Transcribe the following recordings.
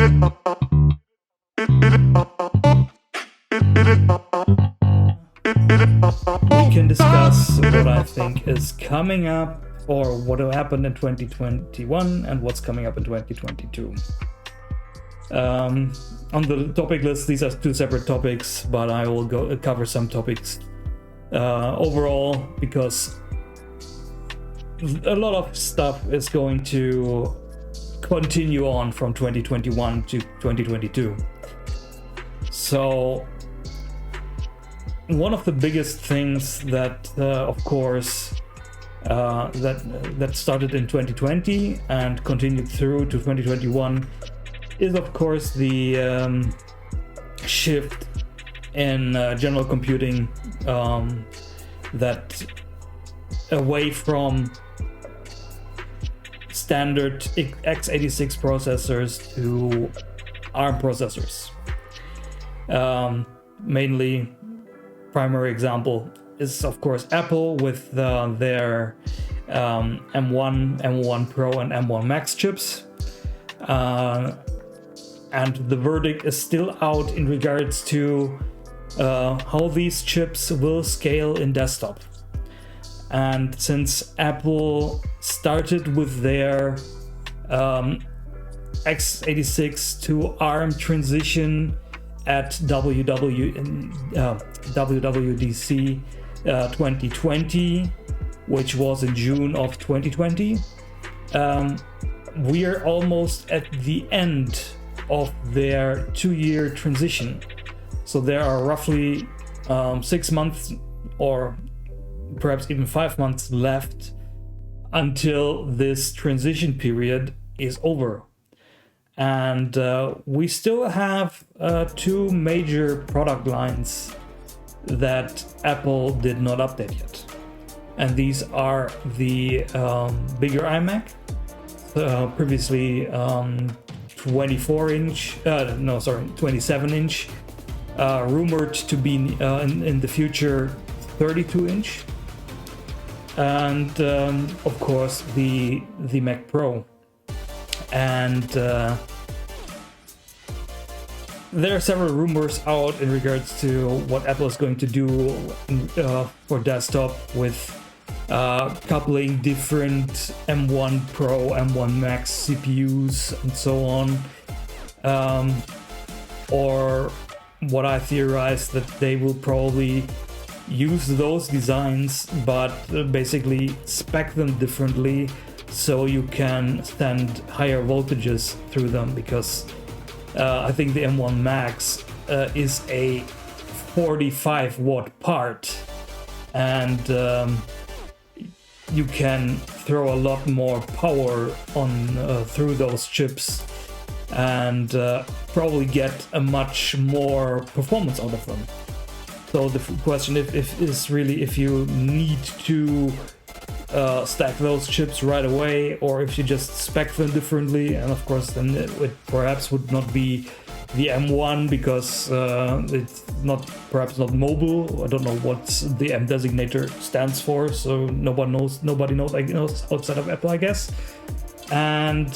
We can discuss what I think is coming up, or what happened in 2021 and what's coming up in 2022. On the topic list, these are two separate topics, but I will cover some topics overall, because a lot of stuff is going to continue on from 2021 to 2022. So one of the biggest things that, of course, that started in 2020 and continued through to 2021 is, of course, the shift in general computing, that away from standard x86 processors to ARM processors. Mainly, primary example is, of course, Apple with their M1, M1 Pro, and M1 Max chips. And the verdict is still out in regards to how these chips will scale in desktop. And since Apple started with their x86 to ARM transition at WWDC 2020, which was in June of 2020, we are almost at the end of their 2-year transition. So there are roughly 6 months or perhaps even 5 months left until this transition period is over. And we still have 2 major product lines that Apple did not update yet. And these are the bigger iMac, previously 27-inch, rumored to be in the future 32-inch, and of course the Mac Pro. And there are several rumors out in regards to what Apple is going to do for desktop, with coupling different M1 Pro, M1 Max CPUs and so on. Or what I theorize, that they will probably use those designs, but basically spec them differently so you can send higher voltages through them, because I think the M1 Max is a 45 watt part, and you can throw a lot more power on through those chips, and probably get a much more performance out of them. So the question is really if you need to stack those chips right away, or if you just spec them differently. And of course then it perhaps would not be the M1, because it's perhaps not mobile. I don't know what the M designator stands for, so nobody knows outside of Apple, I guess. And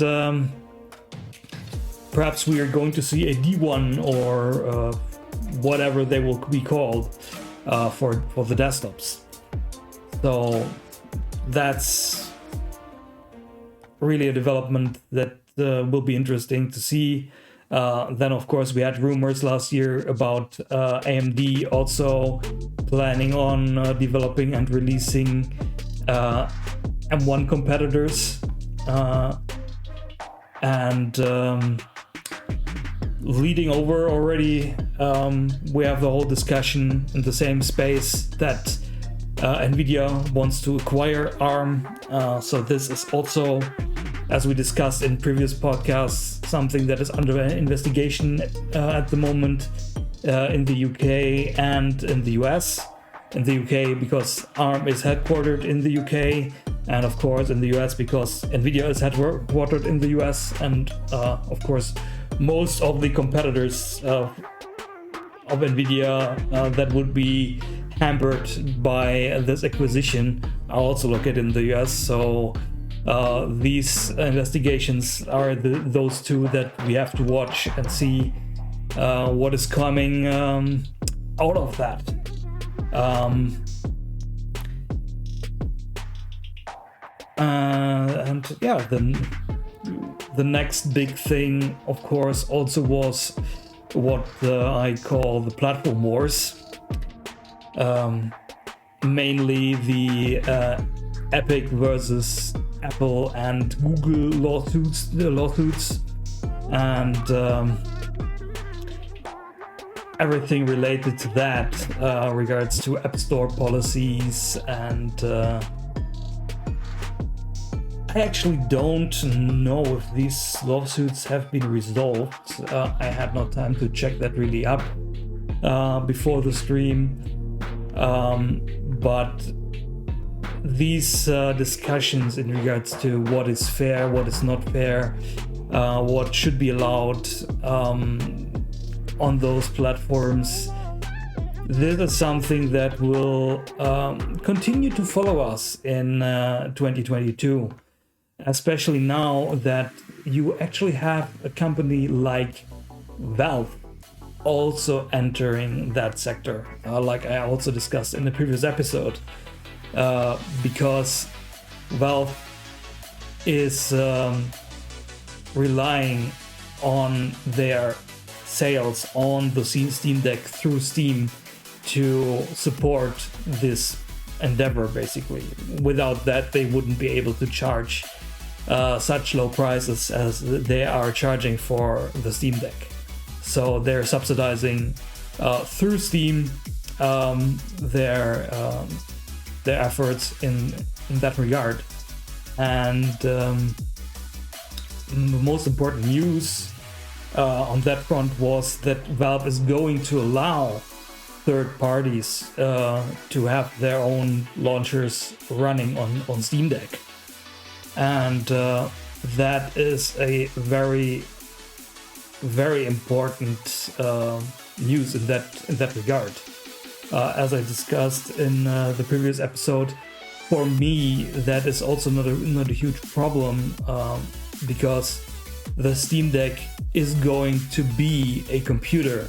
perhaps we are going to see a D1 or whatever they will be called for the desktops. So that's really a development that will be interesting to see. Then of course we had rumors last year about AMD also planning on developing and releasing M1 competitors, and leading over already, we have the whole discussion in the same space that NVIDIA wants to acquire ARM. So this is also, as we discussed in previous podcasts, something that is under investigation at the moment in the UK and in the US. In the UK because ARM is headquartered in the UK, and of course in the US because NVIDIA is headquartered in the US, and of course most of the competitors of NVIDIA that would be hampered by this acquisition are also located in the US. So These investigations are those two that we have to watch and see what is coming out of that. And yeah, the next big thing, of course, also was what I call the platform wars. Mainly the Epic versus Apple and Google lawsuits, and everything related to that, regards to App Store policies. And I actually don't know if these lawsuits have been resolved. I had no time to check that really up before the stream. But these discussions in regards to what is fair, what is not fair, what should be allowed on those platforms, this is something that will continue to follow us in 2022, especially now that you actually have a company like Valve also entering that sector, like I also discussed in the previous episode, because Valve is relying on their sales on the Steam Deck through Steam to support this endeavor. Basically, without that they wouldn't be able to charge such low prices as they are charging for the Steam Deck. So they're subsidizing through Steam their efforts in that regard. And the most important news on that front was that Valve is going to allow third parties to have their own launchers running on Steam Deck. And that is a very important news in that regard. As I discussed in the previous episode, for me that is also not a huge problem, because the Steam Deck is going to be a computer.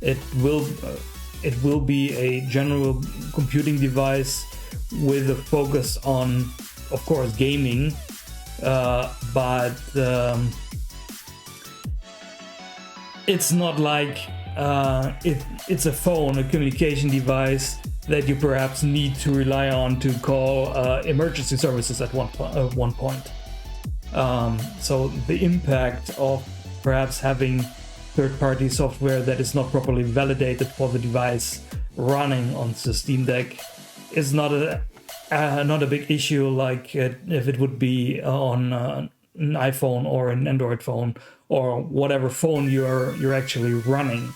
It will be a general computing device with a focus on, of course, gaming, but it's not like it's a phone, a communication device that you perhaps need to rely on to call emergency services at one point. So the impact of perhaps having third-party software that is not properly validated for the device running on the Steam Deck is not a big issue like if it would be on an iPhone or an Android phone or whatever phone you're actually running.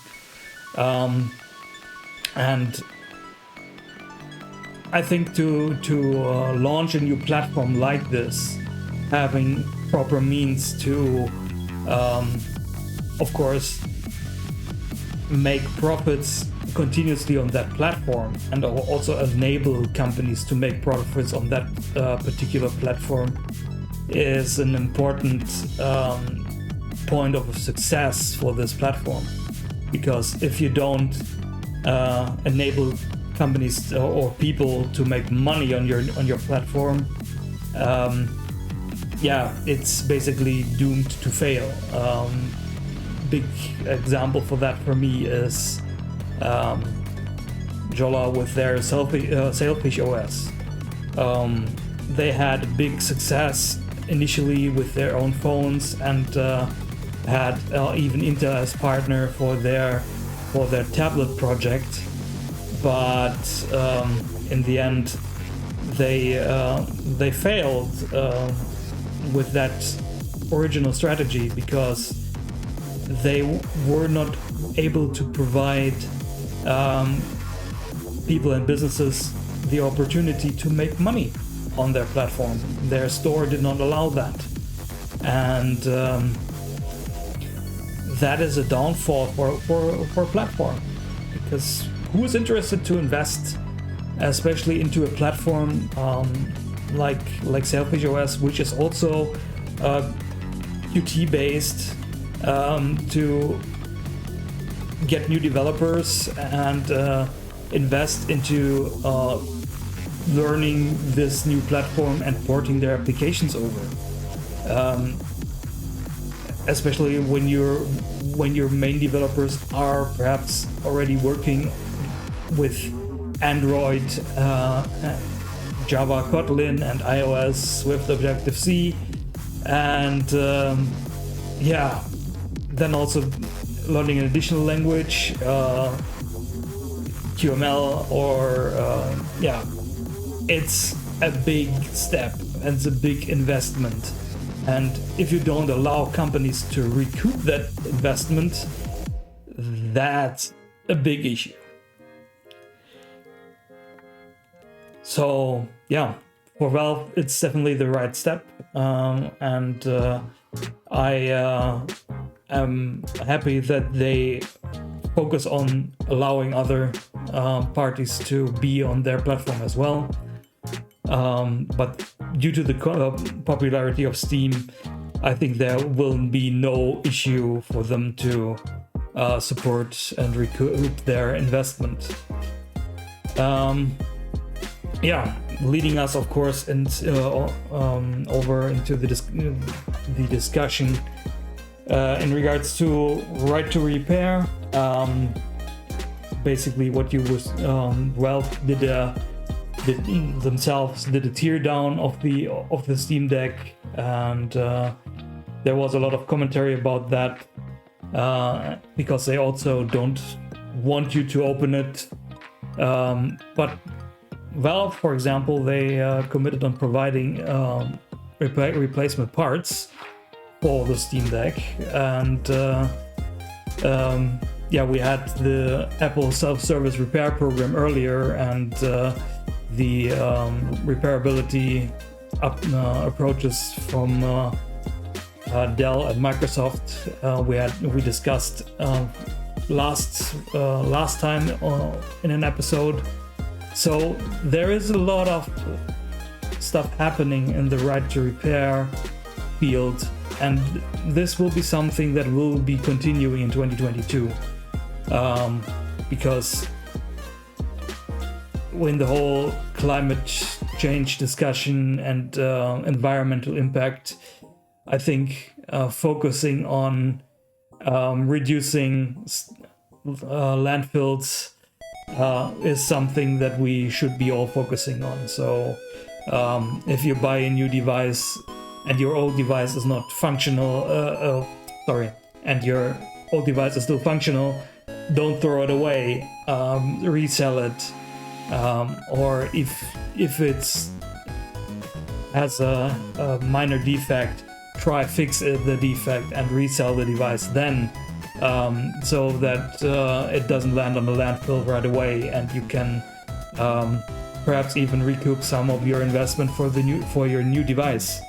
And I think to launch a new platform like this, having proper means to, of course, make profits continuously on that platform, and also enable companies to make profits on that particular platform, is an important point of success for this platform. Because if you don't enable companies or people to make money on your platform, it's basically doomed to fail. Big example for that for me is Jolla with their Sailfish OS. They had big success initially with their own phones, and had even Intel as partner for their tablet project, but in the end they failed with that original strategy, because they were not able to provide people and businesses the opportunity to make money on their platform. Their store did not allow that, and that is a downfall for a platform, because who is interested to invest especially into a platform like Sailfish OS, which is also Qt based, to get new developers and invest into learning this new platform and porting their applications over. Especially when your main developers are perhaps already working with Android, Java, Kotlin, and iOS, Swift, Objective-C, and then also learning an additional language, QML, or it's a big step and it's a big investment. And if you don't allow companies to recoup that investment, that's a big issue. So yeah, for Valve, it's definitely the right step, and I am happy that they focus on allowing other parties to be on their platform as well. But due to the popularity of Steam, I think there will be no issue for them to support and recoup their investment. Leading us, of course, over into the discussion in regards to right to repair. Basically, what you was Valve did a tear down of the Steam Deck, and there was a lot of commentary about that because they also don't want you to open it. But Valve, for example, they committed on providing replacement parts for the Steam Deck, and we had the Apple self-service repair program earlier, and the repairability approaches from Dell and Microsoft we discussed last time in an episode. So there is a lot of stuff happening in the right to repair field, and this will be something that will be continuing in 2022, because when the whole climate change discussion and environmental impact, I think focusing on reducing landfills is something that we should be all focusing on. So if you buy a new device and your old device is not functional, and your old device is still functional, don't throw it away, resell it. Or if it's has a minor defect, try fix the defect and resell the device then, so that it doesn't land on the landfill right away, and you can perhaps even recoup some of your investment for your new device.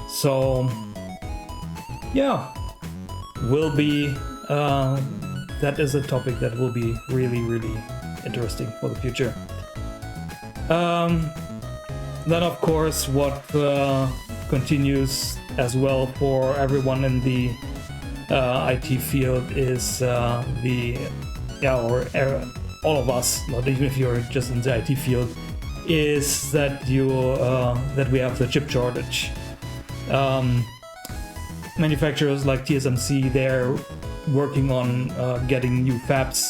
So will be that is a topic that will be really, really interesting for the future. Then of course what continues as well for everyone in the IT field is all of us, not even if you're just in the IT field, is that that we have the chip shortage. Manufacturers like TSMC, they're working on getting new fabs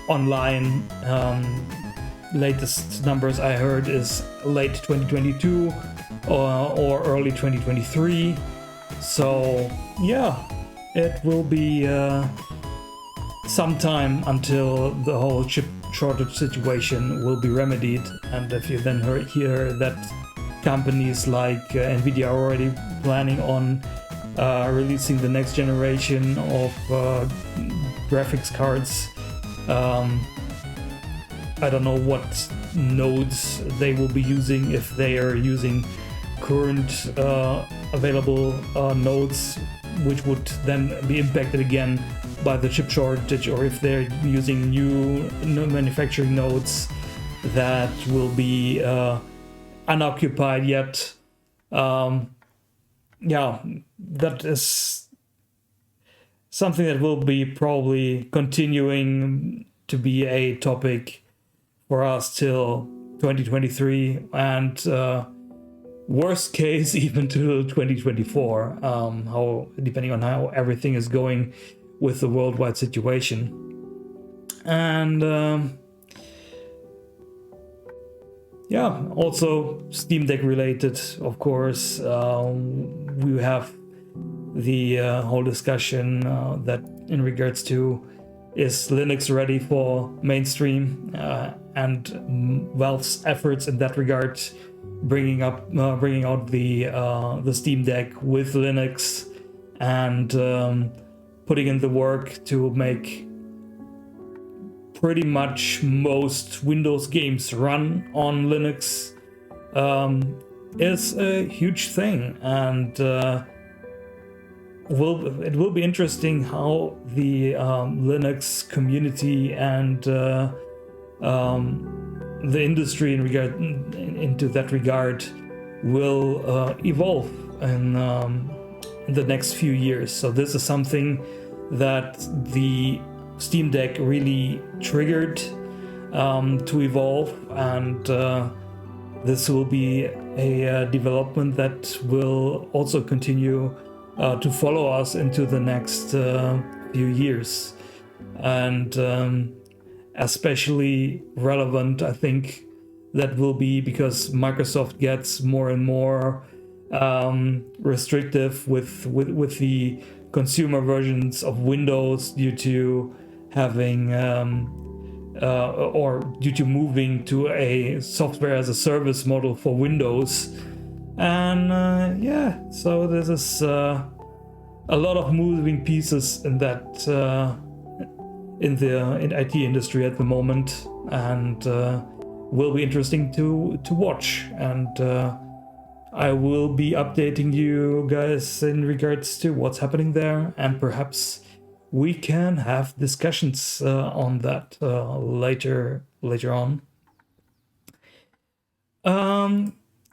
online. Latest numbers I heard is late 2022 or early 2023. So it will be some time until the whole chip shortage situation will be remedied. And if you then hear that companies like Nvidia are already planning on releasing the next generation of graphics cards, I don't know what nodes they will be using, if they are using current available nodes, which would then be impacted again by the chip shortage, or if they're using new manufacturing nodes. that will be unoccupied yet. That is something that will be probably continuing to be a topic for us till 2023, and worst case even till 2024, how depending on how everything is going with the worldwide situation. And also Steam Deck related, of course. We have the whole discussion that in regards to, is Linux ready for mainstream, and Valve's efforts in that regard, bringing out the Steam Deck with Linux, and putting in the work to make pretty much most Windows games run on Linux, is a huge thing. And it will be interesting how the Linux community and the industry into that regard will evolve in the next few years. So this is something that the Steam Deck really triggered to evolve, and this will be a development that will also continue to follow us into the next few years. And especially relevant, I think, that will be because Microsoft gets more and more restrictive with the consumer versions of Windows due to having or due to moving to a software as a service model for Windows. And so this is a lot of moving pieces in that in IT industry at the moment, and will be interesting to watch. And I will be updating you guys in regards to what's happening there, and perhaps we can have discussions on that later on.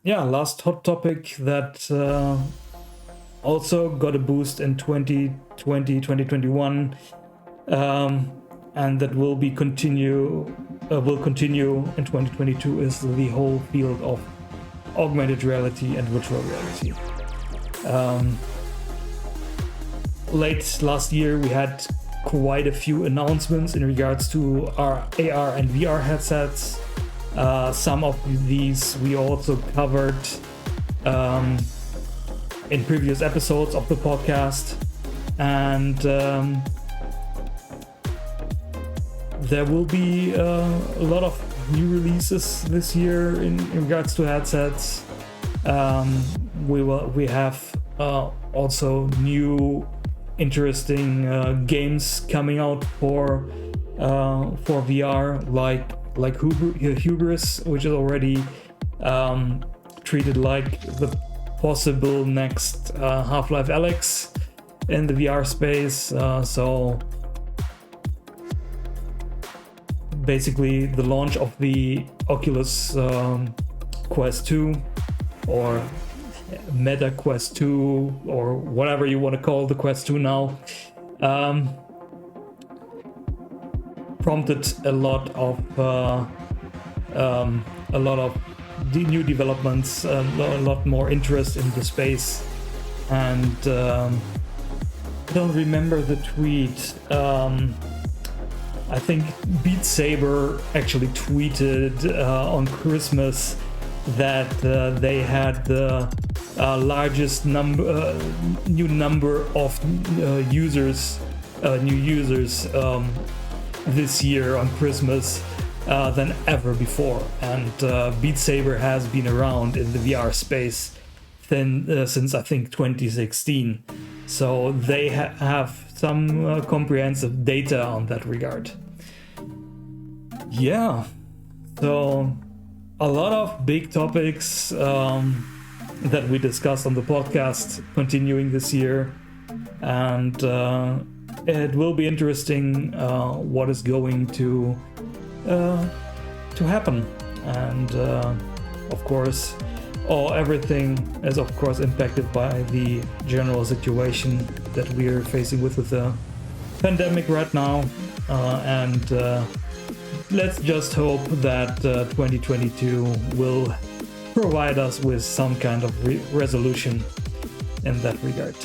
Last hot topic that also got a boost in 2021, and that will continue in 2022, is the whole field of augmented reality and virtual reality. Late last year, we had quite a few announcements in regards to our AR and VR headsets. Some of these we also covered in previous episodes of the podcast, and there will be a lot of new releases this year in regards to headsets. We have also new interesting games coming out for VR, like Hubris, which is already treated like the possible next Half-Life Alyx in the VR space. So basically the launch of the Oculus Quest 2, or Meta Quest 2, or whatever you want to call the Quest 2 now, prompted a lot of new developments, a lot more interest in the space. And I don't remember the tweet. I think Beat Saber actually tweeted on Christmas that they had the largest new number of new users this year on Christmas than ever before. And Beat Saber has been around in the VR space since I think 2016. So they have some comprehensive data on that regard. Yeah, so a lot of big topics that we discussed on the podcast continuing this year, and it will be interesting what is going to happen and of course everything is of course impacted by the general situation that we are facing with the pandemic right now, and let's just hope that 2022 will provide us with some kind of resolution in that regard.